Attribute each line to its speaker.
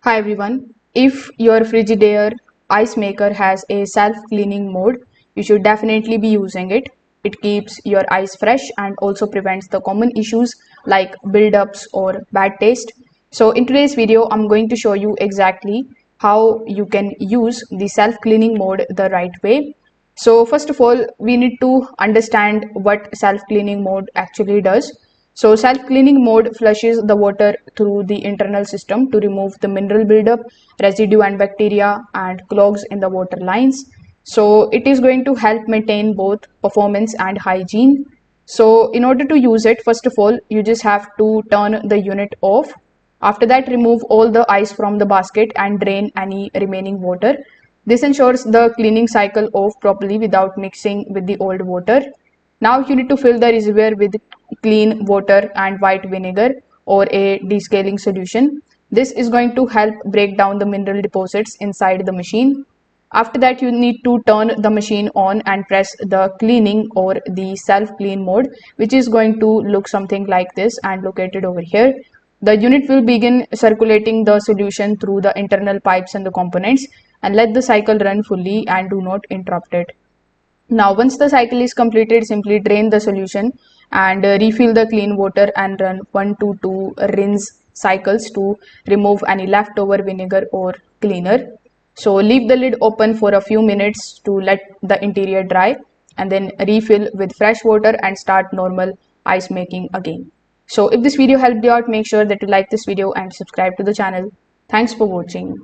Speaker 1: Hi everyone. If your Frigidaire ice maker has a self-cleaning mode, you should definitely be using it. It keeps your ice fresh and also prevents the common issues like buildups or bad taste. So in today's video, I'm going to show you exactly how you can use the self-cleaning mode the right way. So first of all, we need to understand what self-cleaning mode actually does. So self-cleaning mode flushes the water through the internal system to remove the mineral buildup, residue and bacteria and clogs in the water lines. So it is going to help maintain both performance and hygiene. So in order to use it, first of all, you just have to turn the unit off. After that, remove all the ice from the basket and drain any remaining water. This ensures the cleaning cycle off properly without mixing with the old water. Now you need to fill the reservoir with clean water and white vinegar or a descaling solution. This is going to help break down the mineral deposits inside the machine. After that, you need to turn the machine on and press the cleaning or the self-clean mode, which is going to look something like this and located over here. The unit will begin circulating the solution through the internal pipes and the components, and let the cycle run fully and do not interrupt it. Now, once the cycle is completed, simply drain the solution and refill the clean water and run 1 to 2 rinse cycles to remove any leftover vinegar or cleaner. So leave the lid open for a few minutes to let the interior dry and then refill with fresh water and start normal ice making again. So if this video helped you out, make sure that you like this video and subscribe to the channel. Thanks for watching.